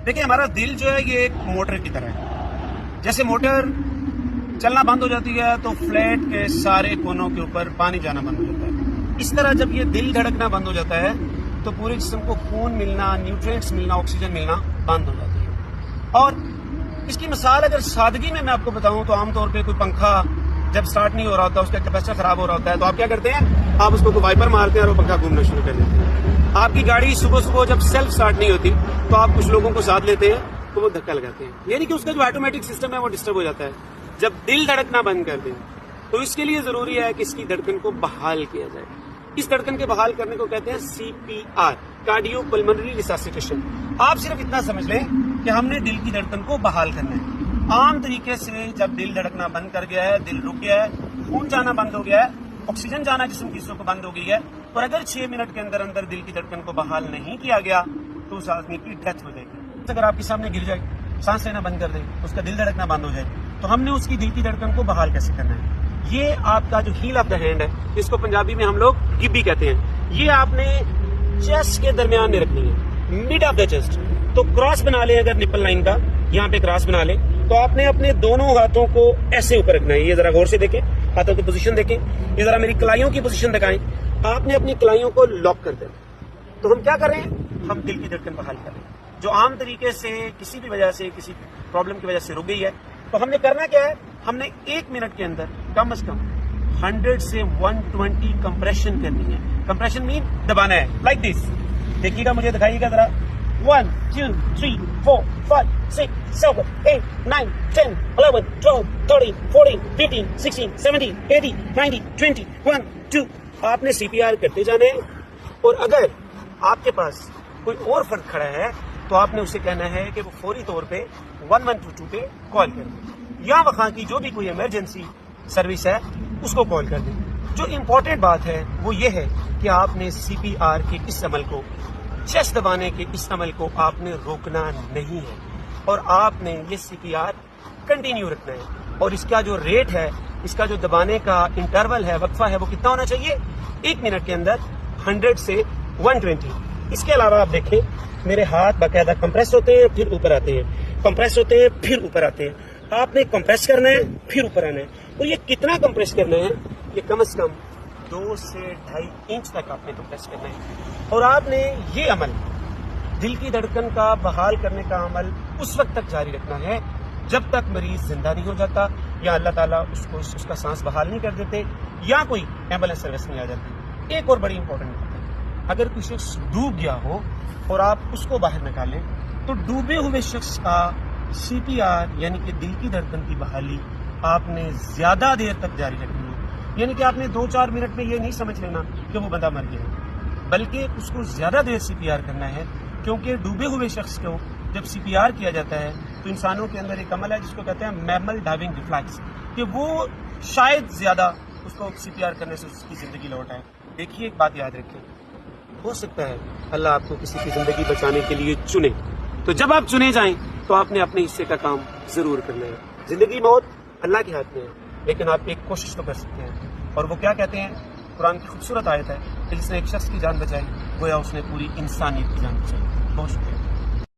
دیکھیں ہمارا دل جو ہے یہ ایک موٹر کی طرح ہے. جیسے موٹر چلنا بند ہو جاتی ہے تو فلیٹ کے سارے کونوں کے اوپر پانی جانا بند ہو جاتا ہے. اس طرح جب یہ دل دھڑکنا بند ہو جاتا ہے تو پورے جسم کو خون ملنا، نیوٹرینٹس ملنا، آکسیجن ملنا بند ہو جاتی ہے. اور اس کی مثال اگر سادگی میں آپ کو بتاؤں تو عام طور پہ کوئی پنکھا جب سٹارٹ نہیں ہو رہا ہوتا، اس کا کیپیسٹر خراب ہو رہا ہوتا ہے تو آپ کیا کرتے ہیں؟ آپ اس کو وائپر مارتے ہیں اور وہ پنکھا گھومنا شروع کر دیتے ہیں. آپ کی گاڑی صبح جب سیلف سٹارٹ نہیں ہوتی تو آپ کچھ لوگوں کو ساتھ لیتے ہیں تو وہ دھکا لگاتے ہیں، یعنی کہ اس کا جو آٹومیٹک سسٹم ہے وہ ڈسٹرب ہو جاتا ہے. جب دل دھڑکنا بند کر دیں تو اس کے لیے ضروری ہے کہ اس کی دھڑکن کو بحال کیا جائے. اس دھڑکن کے بحال کرنے کو کہتے ہیں CPR، کارڈیو پلمنری ریسسیٹیشن. آپ صرف اتنا سمجھ لیں کہ ہم نے دل کی دھڑکن کو بحال کرنا ہے. عام طریقے سے جب دل دھڑکنا بند کر گیا ہے، دل رک گیا ہے، خون جانا بند ہو گیا ہے، آکسیجن جانا جسم کی حصوں کو بند ہو گئی ہے، اور اگر 6 منٹ کے اندر دل کی دھڑکن کو بحال نہیں کیا گیا تو اس آدمی کی ڈیتھ ہو جائے گی. اگر آپ کے سامنے گر جائے، سانس لینا بند کر دے، اس کا دل دھڑکنا بند ہو جائے، تو ہم نے اس کی دل کی دھڑکن کو بحال کیسے کرنا ہے؟ یہ آپ کا جو ہیل آف دا ہینڈ ہے، اس کو پنجابی میں ہم لوگ گبی کہتے ہیں، یہ آپ نے چیسٹ کے درمیان میں رکھنی ہے، مڈ آف دا چیسٹ. تو کراس بنا لیں، اگر نپل لائن کا یہاں پہ کراس بنا لیں تو آپ نے اپنے دونوں ہاتھوں کو ایسے اوپر رکھنا ہے. یہ ذرا غور سے دیکھیں، ہاتھوں کی پوزیشن دیکھیں، یہ ذرا میری کلائیوں کی پوزیشن دکھائیں. آپ نے اپنی کلائیوں کو لاک کر دینا. تو ہم کیا کر رہے ہیں؟ ہم دل کی دھڑکن بحال کر رہے ہیں جو عام طریقے سے کسی بھی وجہ سے، کسی پرابلم کی وجہ سے رک گئی ہے. تو ہم نے کرنا کیا ہے؟ ہم نے 1 منٹ کے اندر کم از کم 100 سے 120 کمپریشن کرنی ہے. کمپریشن مین دبانا ہے، لائک دس. دیکھیے گا، مجھے دکھائیے گا ذرا. 1 2 3 4 5 6 7 8 9 10 11 12 13 14 15 16 17 18 19 20 1 2. آپ نے CPR کرتے جانے ہیں، اور اگر آپ کے پاس کوئی اور فرد کھڑا ہے تو آپ نے اسے کہنا ہے کہ وہ فوری طور پہ 1122 پہ کال کر دیں، یا وہاں کی جو بھی کوئی ایمرجنسی سروس ہے اس کو کال کر دیں. جو امپورٹنٹ بات ہے وہ یہ ہے کہ آپ نے CPR کے اس عمل کو، چیسٹ دبانے کے اس عمل کو آپ نے روکنا نہیں ہے، اور آپ نے یہ CPR کنٹینیو رکھنا ہے. اور اس کا جو ریٹ ہے، اس کا جو دبانے کا انٹرول ہے، وقفہ ہے، وہ کتنا ہونا چاہیے؟ 1 منٹ کے اندر 100 سے 120. اس کے علاوہ آپ دیکھیں میرے ہاتھ باقاعدہ کمپریس ہوتے ہیں، پھر اوپر آتے ہیں، کمپریس ہوتے ہیں، پھر اوپر آتے ہیں. آپ نے کمپریس کرنا ہے، پھر اوپر آنا ہے. اور یہ کتنا کمپریس کرنا ہے؟ یہ کم از کم 2 سے 2.5 انچ تک آپ نے کمپریس کرنا ہے. اور آپ نے یہ عمل، دل کی دھڑکن کا بحال کرنے کا عمل، اس وقت تک جاری رکھنا ہے جب تک مریض زندہ نہیں ہو جاتا، یا اللہ تعالیٰ اس کا سانس بحال نہیں کر دیتے، یا کوئی ایمبولینس سروس نہیں آ جاتی. ایک اور بڑی امپورٹنٹ بات ہے، اگر کوئی شخص ڈوب گیا ہو اور آپ اس کو باہر نکالیں تو ڈوبے ہوئے شخص کا CPR یعنی کہ دل کی دھڑکن کی بحالی آپ نے زیادہ دیر تک جاری رکھنی ہے. یعنی کہ آپ نے 2-4 منٹ میں یہ نہیں سمجھ لینا کہ وہ بندہ مر گیا ہے، بلکہ اس کو زیادہ دیر CPR کرنا ہے. کیونکہ ڈوبے ہوئے شخص کو جب CPR کیا جاتا ہے تو انسانوں کے اندر ایک عمل ہے جس کو کہتے ہیں میمل ڈائیونگ ریفلیکس، کہ وہ شاید زیادہ اس کو CPR کرنے سے اس کی زندگی لوٹ آئے. دیکھیے ایک بات یاد رکھیں، ہو سکتا ہے اللہ آپ کو کسی کی زندگی بچانے کے لیے چنے، تو جب آپ چنے جائیں تو آپ نے اپنے حصے کا کام ضرور کرنا ہے. زندگی موت اللہ کے ہاتھ میں ہے، لیکن آپ ایک کوشش تو کر سکتے ہیں. اور وہ کیا کہتے ہیں؟ قرآن کی خوبصورت آیت ہے کہ جس نے ایک شخص کی جان بچائی گویا اس نے پوری انسانیت کی جان بچائی. بہت شکریہ.